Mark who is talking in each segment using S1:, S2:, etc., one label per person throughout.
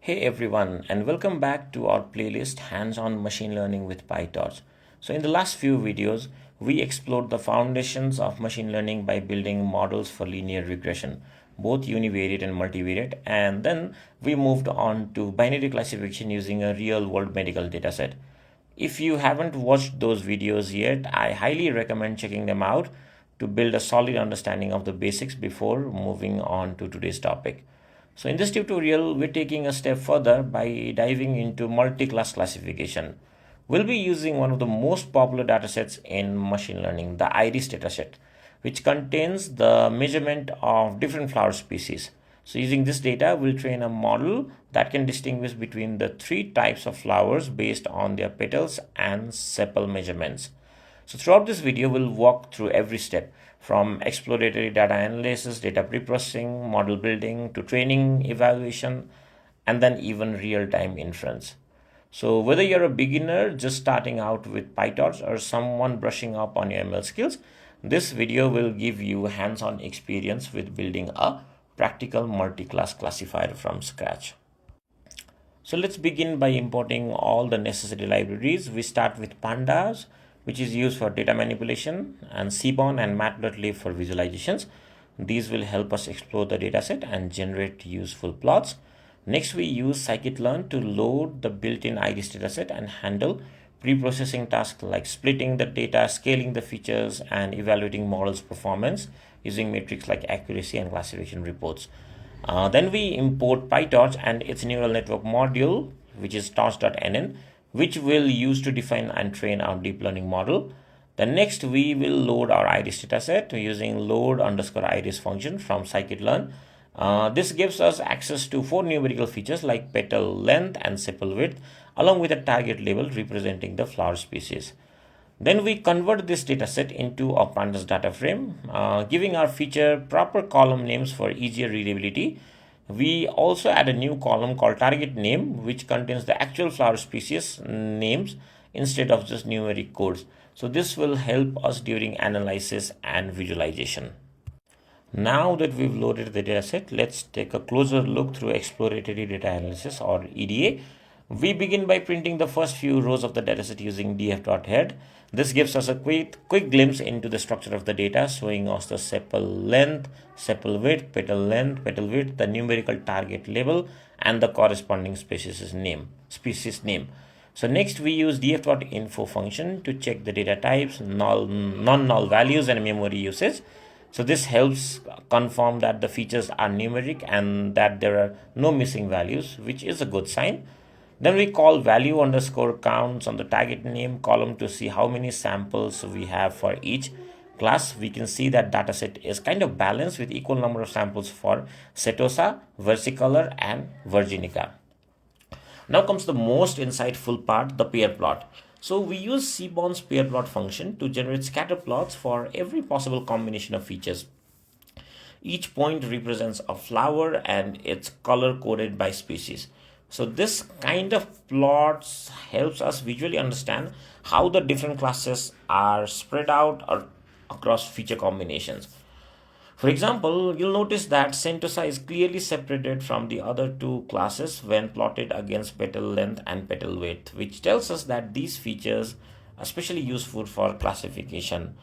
S1: Hey everyone, and welcome back to our playlist Hands-on Machine Learning with PyTorch. So in the last few videos, we explored the foundations of machine learning by building models for linear regression, both univariate and multivariate, and then we moved on to binary classification using a real-world medical dataset. If you haven't watched those videos yet, I highly recommend checking them out to build a solid understanding of the basics before moving on to today's topic. So in this tutorial, we're taking a step further by diving into multi-class classification. We'll be using one of the most popular datasets in machine learning, the iris dataset, which contains the measurement of different flower species. So using this data, we'll train a model that can distinguish between the three types of flowers based on their petals and sepal measurements. So throughout this video, we'll walk through every step from exploratory data analysis, data preprocessing, model building to training, evaluation, and then even real-time inference. So whether you're a beginner just starting out with PyTorch or someone brushing up on your ML skills, this video will give you hands-on experience with building a practical multi-class classifier from scratch. So let's begin by importing all the necessary libraries. We start with pandas, which is used for data manipulation, and Seaborn and matplotlib for visualizations. These will help us explore the dataset and generate useful plots. Next, we use scikit-learn to load the built-in iris dataset and handle pre-processing tasks like splitting the data, scaling the features, and evaluating models' performance using metrics like accuracy and classification reports. Then we import PyTorch and its neural network module, which is torch.nn, which we'll use to define and train our deep learning model. Then next we will load our iris dataset using load_iris function from scikit-learn. This gives us access to four numerical features like petal length and sepal width, along with a target label representing the flower species. Then we convert this dataset into a pandas data frame, giving our feature proper column names for easier readability. We also add a new column called target name, which contains the actual flower species names instead of just numeric codes. So this will help us during analysis and visualization. Now that we've loaded the dataset, let's take a closer look through exploratory data analysis or EDA. We begin by printing the first few rows of the dataset using df.head. This gives us a quick glimpse into the structure of the data, showing us the sepal length, sepal width, petal width, the numerical target label, and the corresponding species name. So next we use df.info function to check the data types, non-null values, and memory usage. So this helps confirm that the features are numeric and that there are no missing values, which is a good sign. Then we call value_counts on the target name column to see how many samples we have for each class. We can see that dataset is kind of balanced with equal number of samples for Setosa, versicolor, and virginica. Now comes the most insightful part, the pair plot. So we use Seaborn's pair plot function to generate scatter plots for every possible combination of features. Each point represents a flower and it's color coded by species. So this kind of plots helps us visually understand how the different classes are spread out or across feature combinations. For example, you'll notice that Sentosa is clearly separated from the other two classes when plotted against petal length and petal width, which tells us that these features are especially useful for classification.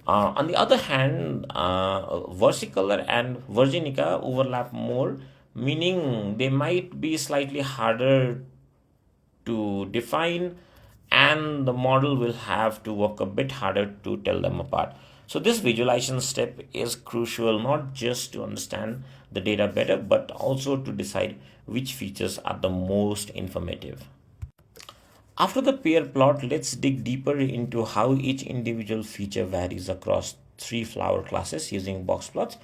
S1: On the other hand, versicolor and virginica overlap more, meaning they might be slightly harder to define and the model will have to work a bit harder to tell them apart. So this visualization step is crucial not just to understand the data better but also to decide which features are the most informative. After the pair plot, let's dig deeper into how each individual feature varies across three flower classes using boxplots.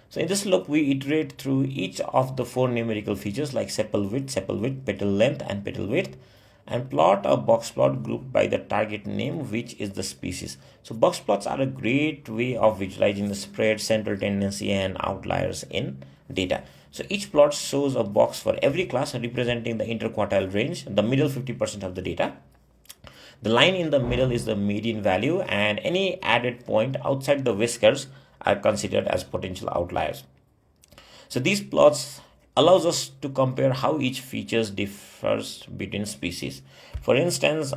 S1: So in this look, we iterate through each of the four numerical features like sepal width, petal length, and petal width, and plot a box plot grouped by the target name, which is the species. So box plots are a great way of visualizing the spread, central tendency, and outliers in data. So each plot shows a box for every class representing the interquartile range, the middle 50% of the data. The line in the middle is the median value, and any added point outside the whiskers are considered as potential outliers. So these plots allows us to compare how each feature differs between species. For instance,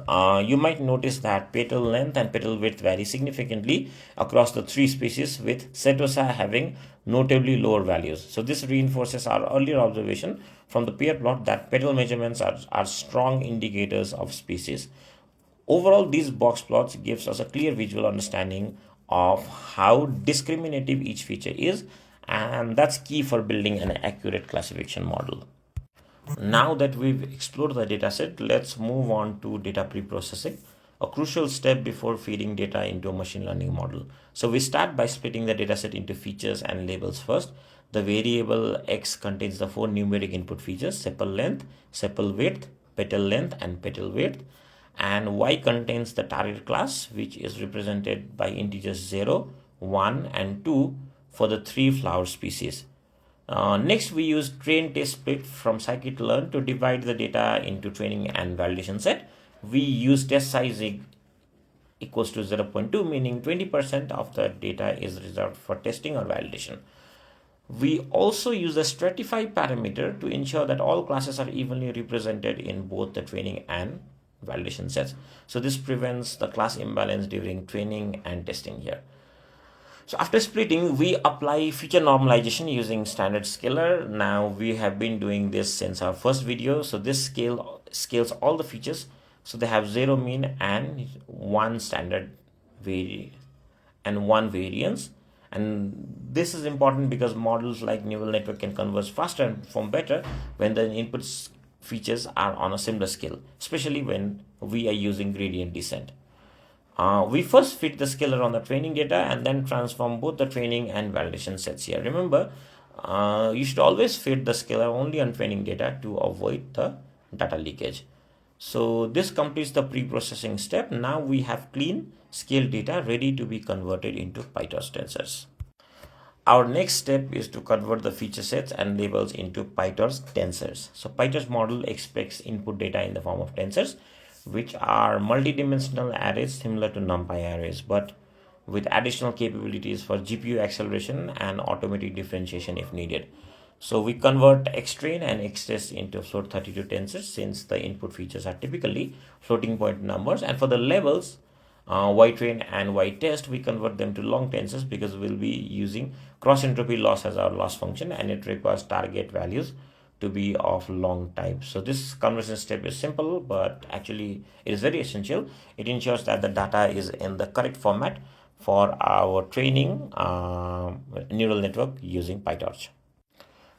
S1: you might notice that petal length and petal width vary significantly across the three species, with Setosa having notably lower values. So this reinforces our earlier observation from the pair plot that petal measurements are strong indicators of species. Overall, these box plots gives us a clear visual understanding of how discriminative each feature is, and that's key for building an accurate classification model. Now that we've explored the dataset, let's move on to data preprocessing, a crucial step before feeding data into a machine learning model. So we start by splitting the dataset into features and labels first. The variable x contains the four numeric input features: sepal length, sepal width, petal length, and petal width. And y contains the target class, which is represented by integers 0, 1, and 2 for the three flower species. Next, we use train test split from scikit-learn to divide the data into training and validation set. We use test size equals to 0.2, meaning 20% of the data is reserved for testing or validation. We also use the stratify parameter to ensure that all classes are evenly represented in both the training and validation sets. So this prevents the class imbalance during training and testing here. So after splitting, we apply feature normalization using standard scaler. Now we have been doing this since our first video. So this scales all the features. So they have 0 mean and 1 standard and 1 variance. And this is important because models like neural network can converge faster and perform better when the input features are on a similar scale, especially when we are using gradient descent. We first fit the scalar on the training data and then transform both the training and validation sets here. Remember, you should always fit the scalar only on training data to avoid the data leakage. So this completes the pre-processing step. Now we have clean scale data ready to be converted into PyTorch tensors. Our next step is to convert the feature sets and labels into PyTorch tensors. So PyTorch model expects input data in the form of tensors, which are multidimensional arrays similar to NumPy arrays, but with additional capabilities for GPU acceleration and automatic differentiation if needed. So we convert xtrain and xtest into float32 tensors, since the input features are typically floating point numbers, and for the levels, ytrain and ytest, we convert them to long tensors because we'll be using CrossEntropyLoss as our loss function, and it requires target values to be of long type. So this conversion step is simple, but actually it is very essential. It ensures that the data is in the correct format for our training neural network using PyTorch.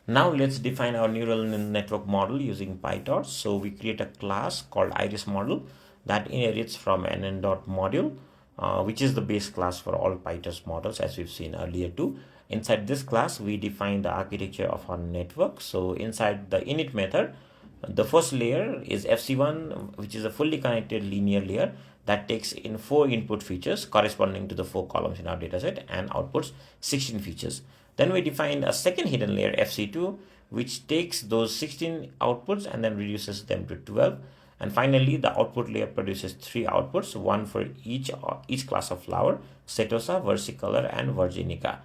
S1: Now let's define our neural network model using PyTorch. So we create a class called iris model that inherits from an module, which is the base class for all PyTorch models, as we've seen earlier too. Inside this class, we define the architecture of our network. So inside the init method, the first layer is FC1, which is a fully connected linear layer that takes in 4 input features corresponding to the 4 columns in our dataset and outputs 16 features. Then we define a second hidden layer, FC2, which takes those 16 outputs and then reduces them to 12. And finally, the output layer produces 3 outputs, one for each class of flower: Setosa, versicolor, and virginica.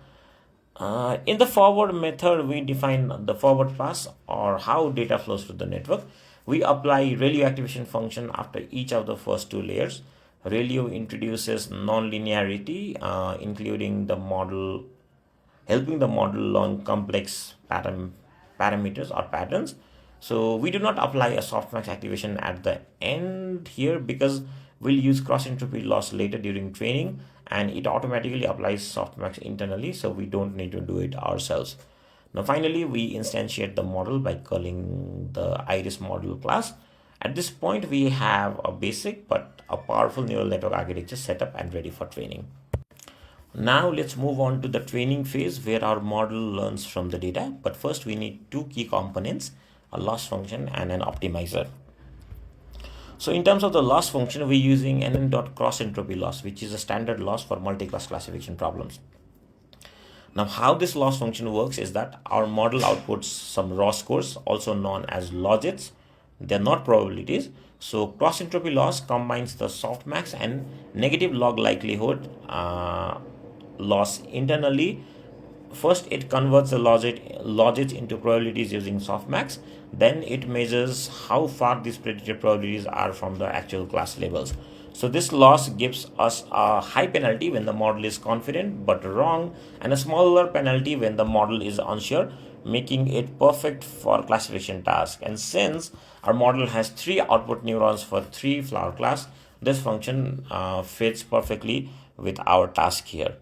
S1: In the forward method, we define the forward pass, or how data flows through the network. We apply ReLU activation function after each of the first 2 layers. ReLU introduces non-linearity, including the model, helping the model learn complex parameters or patterns. So we do not apply a softmax activation at the end here because we'll use CrossEntropyLoss later during training, and it automatically applies softmax internally, so we don't need to do it ourselves. Now finally, we instantiate the model by calling the iris model class. At this point, we have a basic but a powerful neural network architecture set up and ready for training. Now let's move on to the training phase where our model learns from the data. But first we need 2 key components, a loss function and an optimizer. So in terms of the loss function, we're using nn.crossEntropyLoss, which is a standard loss for multi-class classification problems. Now how this loss function works is that our model outputs some raw scores, also known as logits. They're not probabilities. So CrossEntropyLoss combines the softmax and negative log likelihood loss internally First, it converts the logits into probabilities using softmax. Then it measures how far these predicted probabilities are from the actual class labels. So this loss gives us a high penalty when the model is confident but wrong, and a smaller penalty when the model is unsure, making it perfect for classification task. And since our model has 3 output neurons for 3 flower class, this function fits perfectly with our task here.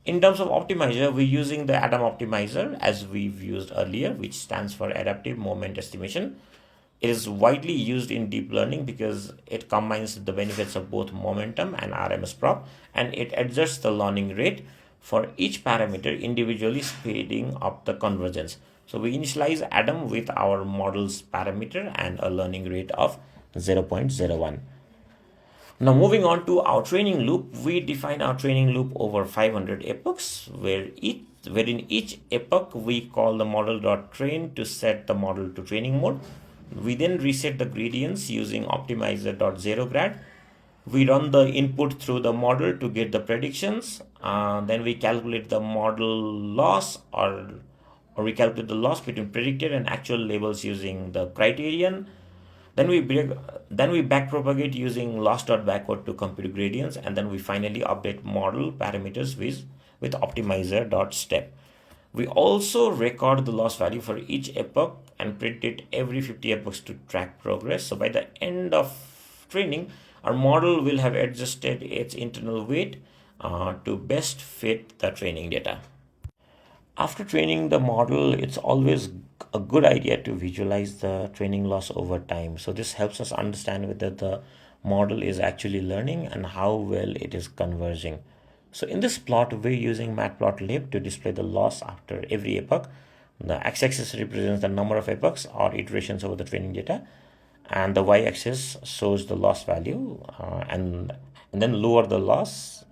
S1: In terms of optimizer, we're using the ADAM optimizer as we've used earlier, which stands for adaptive moment estimation. It is widely used in deep learning because it combines the benefits of both momentum and RMS prop, and it adjusts the learning rate for each parameter individually, speeding up the convergence. So we initialize ADAM with our model's parameter and a learning rate of 0.01. Now moving on to our training loop, we define our training loop over 500 epochs, wherein each epoch we call the model.train to set the model to training mode. We then reset the gradients using optimizer.zeroGrad. We run the input through the model to get the predictions. Then we calculate the model loss, or we calculate the loss between predicted and actual labels using the criterion. Then we backpropagate using loss.backward to compute gradients, and then we finally update model parameters with optimizer.step. We also record the loss value for each epoch and print it every 50 epochs to track progress. So by the end of training, our model will have adjusted its internal weight to best fit the training data. After training the model, it's always a good idea to visualize the training loss over time. So this helps us understand whether the model is actually learning and how well it is converging. So in this plot, we're using matplotlib to display the loss after every epoch. The x-axis represents the number of epochs or iterations over the training data, and the y-axis shows the loss value, and then lower the loss,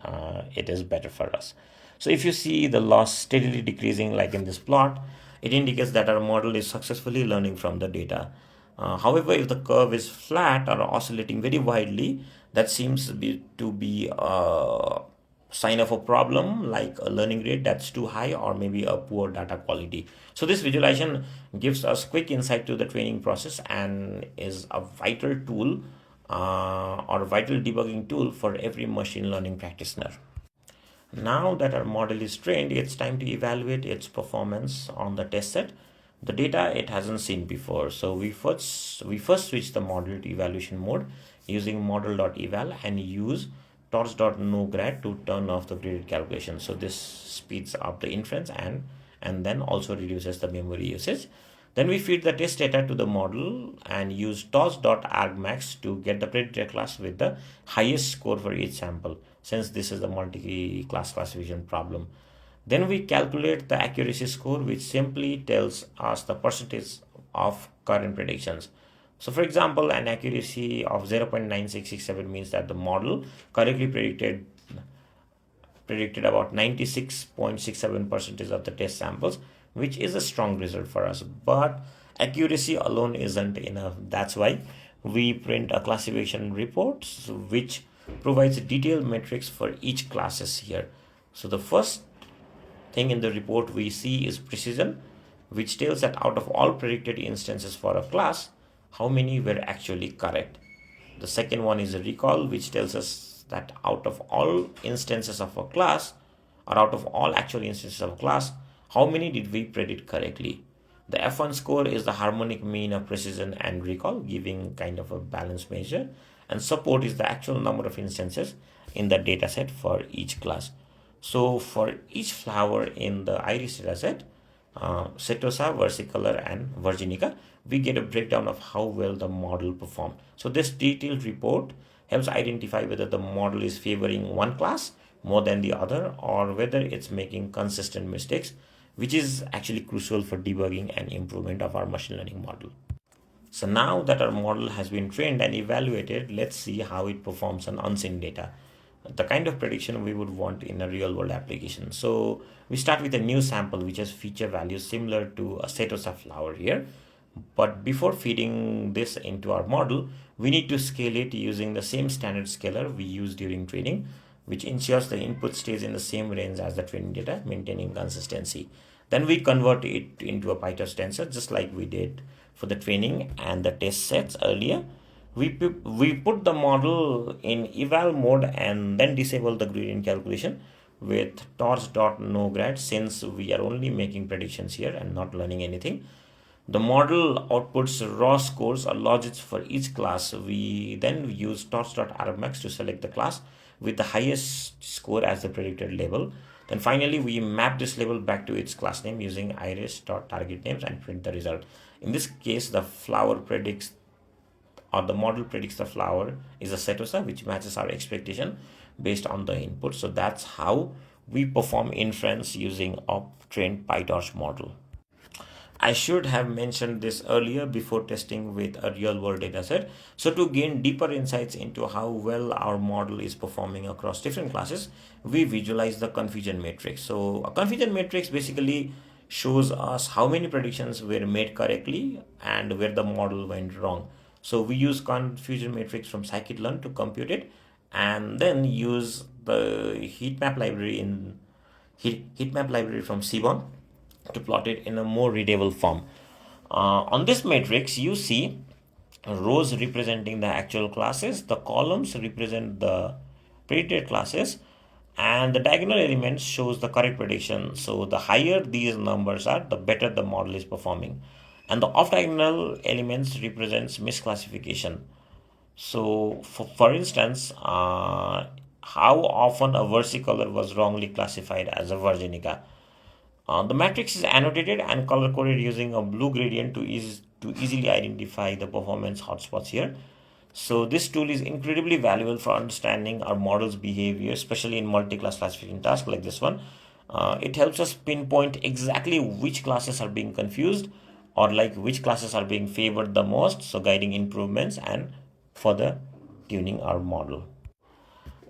S1: it is better for us. So if you see the loss steadily decreasing like in this plot, it indicates that our model is successfully learning from the data. However, if the curve is flat or oscillating very widely, that seems to be a sign of a problem, like a learning rate that's too high or maybe a poor data quality. So this visualization gives us quick insight to the training process and is a vital tool or a vital debugging tool for every machine learning practitioner. Now that our model is trained, it's time to evaluate its performance on the test set, the data it hasn't seen before. So we first switch the model to evaluation mode using model.eval and use torch.nograd to turn off the graded calculation. So this speeds up the inference and then also reduces the memory usage. Then we feed the test data to the model and use torch.argmax to get the predictor class with the highest score for each sample, since this is the multi-class classification problem. Then we calculate the accuracy score, which simply tells us the percentage of current predictions. So for example, an accuracy of 0.9667 means that the model correctly predicted about 96.67% of the test samples, which is a strong result for us. But accuracy alone isn't enough. That's why we print a classification report which provides detailed metrics for each classes here. So the first thing in the report we see is precision, which tells that out of all predicted instances for a class, how many were actually correct. The second one is a recall, which tells us that out of all instances of a class, or out of all actual instances of a class, how many did we predict correctly. The F1 score is the harmonic mean of precision and recall, giving kind of a balanced measure. And support is the actual number of instances in the dataset for each class. So for each flower in the iris dataset, Setosa, versicolor, and virginica, we get a breakdown of how well the model performed. So this detailed report helps identify whether the model is favoring one class more than the other or whether it's making consistent mistakes, which is actually crucial for debugging and improvement of our machine learning model. So now that our model has been trained and evaluated, let's see how it performs on unseen data, the kind of prediction we would want in a real world application. So we start with a new sample which has feature values similar to a Setosa flower here. But before feeding this into our model, we need to scale it using the same standard scaler we use during training. which ensures the input stays in the same range as the training data, maintaining consistency. Then we convert it into a PyTorch tensor, just like we did for the training and the test sets earlier. We put the model in eval mode and then disable the gradient calculation with torch.nograd, since we are only making predictions here and not learning anything. The model outputs raw scores or logits for each class. We then use torch.argmax to select the class with the highest score as the predicted label. Then finally, we map this label back to its class name using iris.target names and print the result. In this case, the flower predicts, or the model predicts the flower is a setosa, which matches our expectation based on the input. So that's how we perform inference using a trained PyTorch model. I should have mentioned this earlier before testing with a real world dataset. So to gain deeper insights into how well our model is performing across different classes, we visualize the confusion matrix. So a confusion matrix basically shows us how many predictions were made correctly and where the model went wrong. So we use confusion matrix from scikit-learn to compute it, and then use the heat map library from Seaborn to plot it in a more readable form. On this matrix, you see rows representing the actual classes, the columns represent the predicted classes, and the diagonal elements shows the correct prediction. So the higher these numbers are, the better the model is performing. And the off diagonal elements represents misclassification. So for instance, how often a versicolor was wrongly classified as a virginica. The matrix is annotated and color coded using a blue gradient to easily identify the performance hotspots here. So this tool is incredibly valuable for understanding our model's behavior, especially in multi-class classification tasks like this one. It helps us pinpoint exactly which classes are being confused, or like which classes are being favored the most, so guiding improvements and further tuning our model.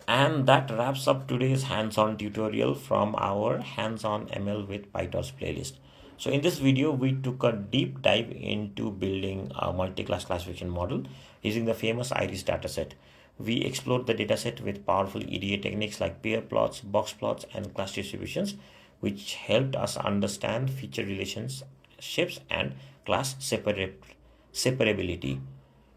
S1: And that wraps up today's hands-on tutorial from our hands-on ML with PyTorch playlist. So in this video, we took a deep dive into building a multi-class classification model using the famous iris dataset. We explored the dataset with powerful EDA techniques like pairplots, boxplots, and class distributions, which helped us understand feature relationships and class separability.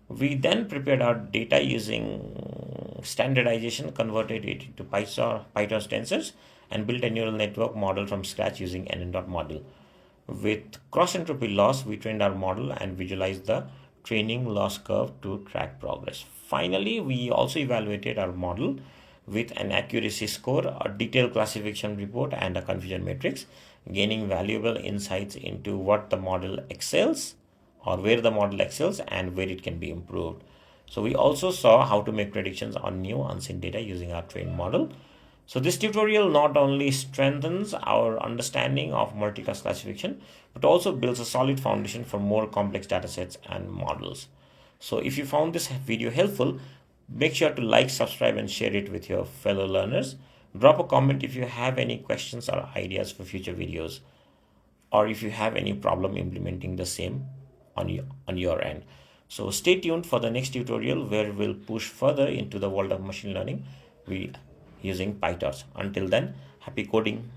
S1: We then prepared our data using standardization, converted it into PyTorch tensors, and built a neural network model from scratch using NN model. With CrossEntropyLoss, we trained our model and visualized the training loss curve to track progress. Finally, we also evaluated our model with an accuracy score, a detailed classification report, and a confusion matrix, gaining valuable insights into what the model excels, or where the model excels and where it can be improved. So we also saw how to make predictions on new unseen data using our trained model. So this tutorial not only strengthens our understanding of multi-class classification, but also builds a solid foundation for more complex datasets and models. So if you found this video helpful, make sure to like, subscribe, and share it with your fellow learners. Drop a comment if you have any questions or ideas for future videos, or if you have any problem implementing the same on your end. So stay tuned for the next tutorial where we'll push further into the world of machine learning using PyTorch. Until then, happy coding.